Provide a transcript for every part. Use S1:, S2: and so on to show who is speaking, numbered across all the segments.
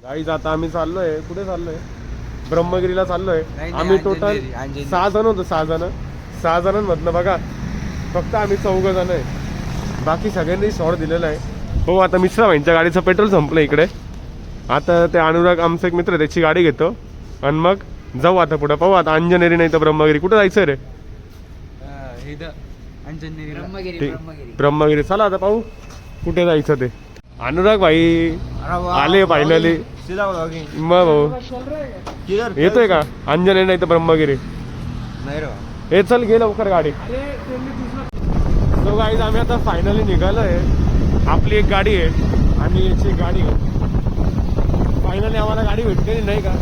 S1: Guys आता आम्ही चाललोय, कुठे चाललोय? ब्रह्मगिरीला चाललोय. आम्ही टोटल 6 जण होतो. 6 जणांमधनं बघा फक्त आम्ही 4 जण आहे. बाकी सगळ्यांनी शॉर्ट दिलेला आहे. हो आता मिश्रा भाईंच्या गाडीचं पेट्रोल संपलं इकडे. आता ते अनुराग आमचा एक मित्र त्याची गाडी घेतो आणि मग जाऊ आता पुढे. पाहू आता अंजनेरी नाही तर ब्रह्मगिरी. कुठं जायचं रे? ब्रह्मगिरी. चला आता पाहू कुठे जायचं ते. अनुराग भाई आले फायनली. मग भाऊ येतोय का? अंजनेरी नाही तर ब्रह्मगिरी. हे चल गे लवकर गाडी. तो गाईज आम्ही आता फायनली निघालोय. आपली एक गाडी आहे आणि याची एक गाडी आहे. फायनली आम्हाला गाडी भेटलेली नाही का?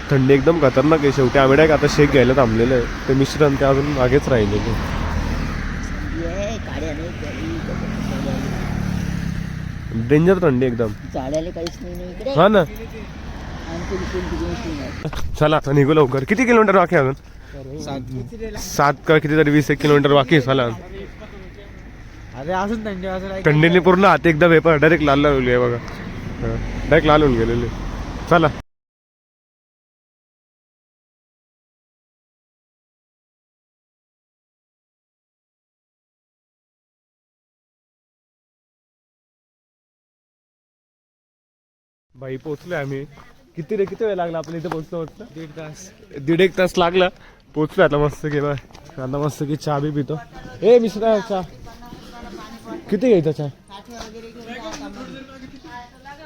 S1: थंडी एकदम खतरनाक आहे. शेवटी आम्ही डायरेक्ट आता शेक घ्यायला थांबलेलं आहे. ते मिश्रण ते अजून मागेच राहिले. डेंजर थंडी एकदम. हा ना. चला आता निघू लवकर. किती किलोमीटर बाकी अजून? 7 का कितीतरी 20 किलोमीटर बाकी. चला थंडीने पूर्ण हात एकदा पेपर डायरेक्ट लाल लावली आहे बघा. डायरेक्ट लाल होऊन गेलेले. चला भाई पोहोचलोय आम्ही. किती वेळ लागला आपल्या इथे पोहोचलो? 1.5 तास लागला. पोहोचलोय आता मस्त की. आता मस्त की चहा बी पितो. ए मिश्रा चहा किती घ्यायचा? चहा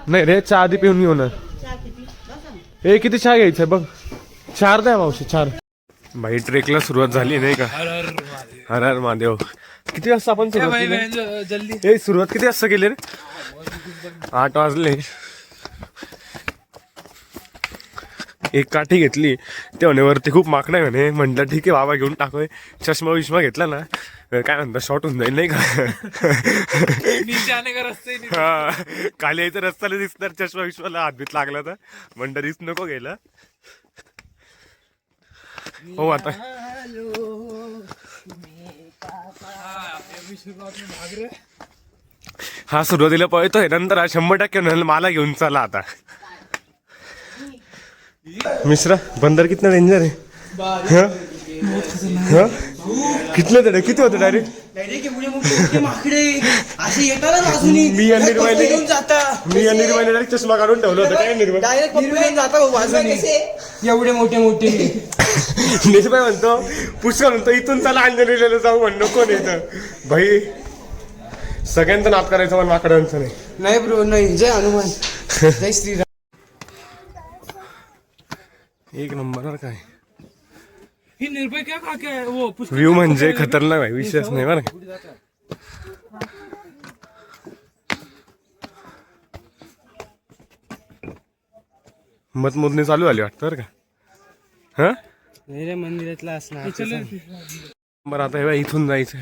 S1: नाही रे, चहा आधी पिऊन घेऊ ना. ए किती चहा घ्यायचा बघ? 4 द्या मावशी 4. भाई ट्रेकला सुरुवात झाली नाही का? हर हर महादेव. किती वाजता आपण सुरुवात किती वाजता केली रे? 8 वाजले. एक काठी घेतली. ते म्हणे वरती खूप माकड आहे म्हणे. म्हटलं ठीक आहे बाबा घेऊन टाकोय. चष्मा विष्मा घेतला ना काय म्हणता शॉर्ट होऊन जाईल नाही का? हा खाली यायचं रस्त्याला दिसणार. चष्मा विश्वाला हातबीत लागला तर म्हणता रिस्क नको गेला. हो आता हा सुरुवातीला पळतोय नंतर हा 100% मला घेऊन चला आता. मिश्रा बंदर कितना डेंजर आहे. कितले तडे किती होते डायरेक्ट? मी आणि निर्माण डायरेक्ट चष्मा काढून ठेवलं होतं. काय
S2: एवढे मोठे
S1: निर्माण म्हणतो पुष्कळ म्हणतो इथून चला अंजनेरीला जाऊ म्हणणं. कोण येतं भाई? सगळ्यांचा नाद करायचं पण माकडांचं
S2: नाही ब्रो नाही. जय हनुमान जय श्रीराम.
S1: एक नंबर काय
S2: निर्भय क्या खा के वो
S1: व्ह्यू म्हणजे खतरनाक आहे. विशेष नाही बरं. मतमोजणी चालू झाली वाटतं बरं का? हा
S2: मंदिरातला असणार.
S1: बरं आता हे इथून जायचं.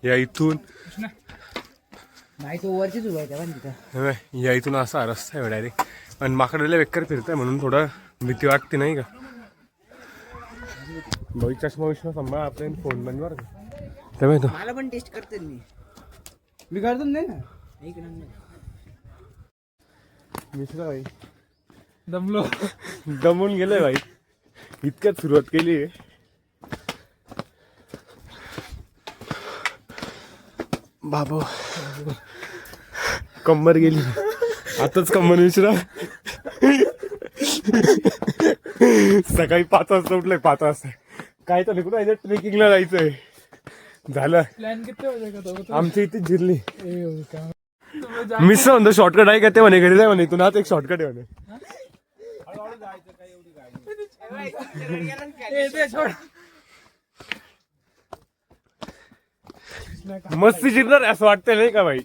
S1: या इथून
S2: नाही तो वरतीच उभा आहे.
S1: या इथून असा रस्ता आहे डायरेक्ट. आणि माकडाला बेकार फिरताय म्हणून थोडं भीती वाटते नाही का? भाई चष्मा विष्मा सांभाळ आपल्या फोन बंद बरं का?
S2: मला पण टेस्ट करते मी करतो नाही ना. एक नंबर
S1: मिश्रा भाई दमून गेलोय भाई. इतक्यात सुरुवात केली आहे. बाबो कंबर गेली आताच. कंबर मिश्रा सकाळी 5 वाजता उठलंय. 5 वाजता काय तर कुठं आहे ट्रेकिंगला जायचंय. झालं
S2: प्लॅन किती वाजता
S1: आमच्या इथे जिरली. मिस म्हणतो शॉर्टकट आहे का? ते म्हणे घरी जाय म्हणे. इथून आज एक शॉर्टकट आहे म्हणे. मस्ती जिरणार असं वाटतंय नाही का भाई?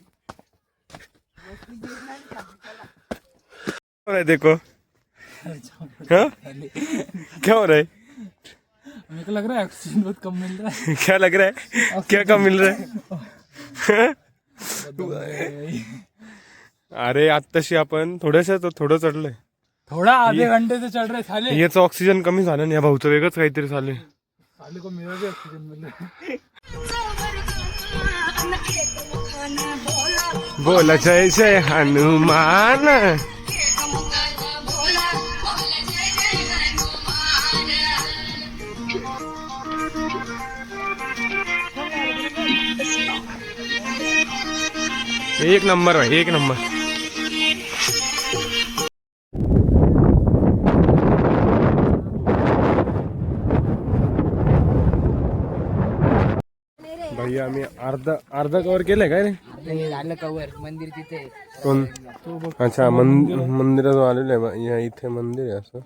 S1: देखो हाँ? क्या हो रहा है?
S2: मेरे को लग रहा है ऑक्सीजन बहुत कम मिल रहा है।
S1: क्या लग रहा है? क्या कम मिल रहा है? अरे आत्ताशी आपण थोडं चढलंय.
S2: थोड़ा आधे घंटे से चल रहे साले.
S1: याचं ऑक्सिजन कमी झालं नाही, या भाऊचं वेगळंच काहीतरी झालंय.
S2: साले को मेरा भी ऑक्सीजन मिल रहा है.
S1: बोला जय जय हनुमान. एक नंबर भाई, एक नंबर. भाई आम्ही अर्धा कव्हर केलंय काय रे?
S2: झालं कवर. मंदिर तिथे
S1: कोण? अच्छा मंदिरात आलेलो आहे. या इथे मंदिर आहे असं.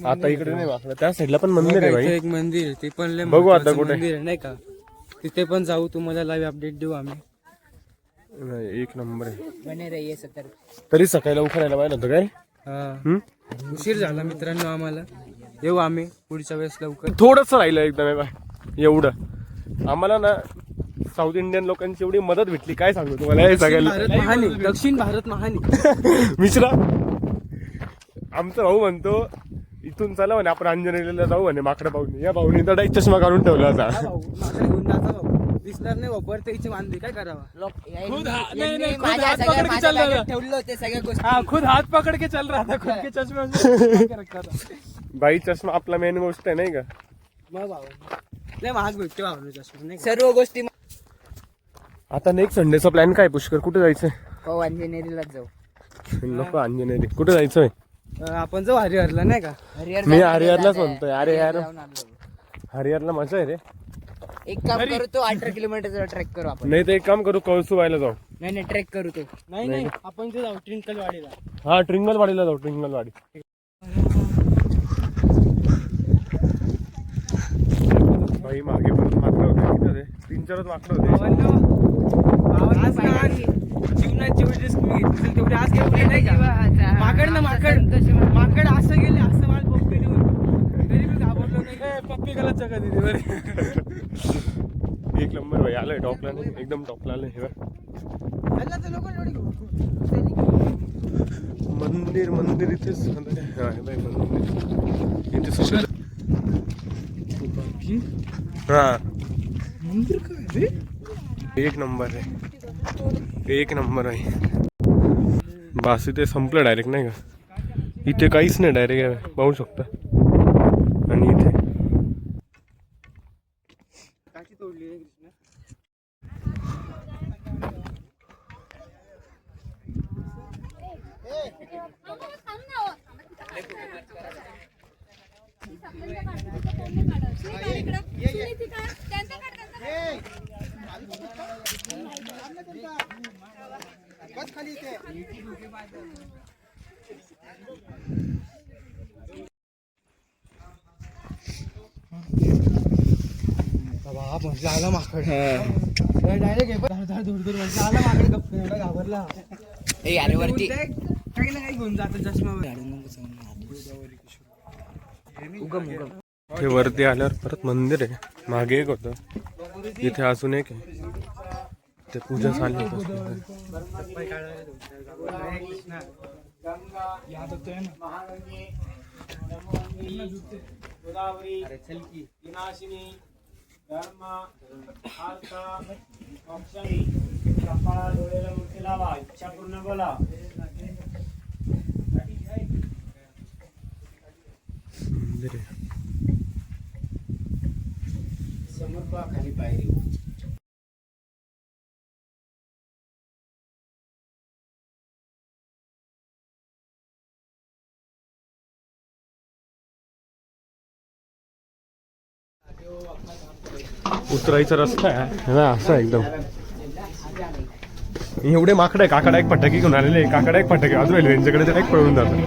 S1: आता इकडे नाही वाकलं, त्या साईडला पण मंदिर आहे भाई.
S2: एक मंदिर ते पण लय
S1: बघू आता
S2: महत्वाचं
S1: कुठे
S2: मंदिर आहे नाही का. तिथे पण जाऊ, तुम्हाला लाईव्ह अपडेट देऊ आम्ही.
S1: नाही, एक नंबर आहे.
S2: बने रहिए सतर्क.
S1: तरी सकाळी लवकर यायला पाहिजे होतं काय?
S2: उशीर झाला मित्रांनो आम्हाला. येऊ आम्ही पुढच्या वेळेस लवकर.
S1: थोडस राहिलं एकदम एवढं. आम्हाला ना साऊथ इंडियन लोकांची एवढी मदत भेटली, काय सांगू तुम्हाला. हे सगळ्यांना
S2: दक्षिण भारत महानी
S1: मिश्रा आमचा भाऊ म्हणतो इथून चला म्हणे आपण अंजनेरीला जाऊ म्हणे माकडं पाहून. या भाऊनी तर डायरेक्ट चष्मा काढून ठेवला होता.
S2: दिसणार नाही बाबर त्याची मानली काय करावा. खुद हात पकड के चल रहा था. खुद के चष्मा
S1: बाई चष्मा आपला मेन गोष्ट आहे नाही का.
S2: लय महाग भेटते भावना चष्मा नाही. सर्व गोष्टी.
S1: आता नेक्स्ट संडेचा प्लॅन काय पुष्कर? कुठे जायचंय?
S2: हो अंजनेरीलाच जाऊ.
S1: नको अंजनेरी. कुठे जायचंय?
S2: आपण जाऊ हरिहरला नाही का.
S1: मी हरिहरलाच म्हणतोय. अरे यार हरिहरला मजा आहे रे.
S2: एक काम करू, तो 18 किलोमीटरचा ट्रेक करू आपण.
S1: नाही तर एक काम करू, कळसूबाईला जाऊ.
S2: नाही ट्रेक करू तो. नाही आपण ते जाऊ ट्रिंकलवाडीला.
S1: हा ट्रिंगलवाडीला जाऊ. ट्रिंगलवाडी भाई मागे पण माकडं होते रे. 3-4 माकडं होते.
S2: जीवनात जेवढी रिस्क मी घेतली तेवढी आज घेतली नाही का. माकड ना माकड असं गेले असं मला पप्पी देऊन तरी मी घाबरलो नाही. पप्पी गलत जगा दिली बरं.
S1: एक नंबर भाई आलंय टॉपला. एकदम टॉपला आलंय. हे मंदिर इथेच भाई. मंदिर इथे हा
S2: मंदिर काय.
S1: एक नंबर आहे. एक नंबर आहे. बास इथे संपलं डायरेक्ट नाही का. इथे काहीच नाही, डायरेक्ट पाहू शकता. आणि इथे
S2: तोडली आला माकड. डायरेक्ट दूर आला माकड. गप्प घाबरला. अरे वरती काही ना काही घेऊन जात चष्मा.
S1: ते वरती आल्यावर परत मंदिर आहे. मागे एक होतं, इथे अजून एक आहे. ते पूजा चालली होती. मंदिर आहे.
S2: समोर खाली पायरी.
S1: उतरायचा रस्ता आहे ना असा एकदम. एवढे माकडे. काकडा एक फटाके घेऊन आलेले. काकडा एक फटाके अजून रेल्वेंच्याकडे डायरेक्ट पळून जातात.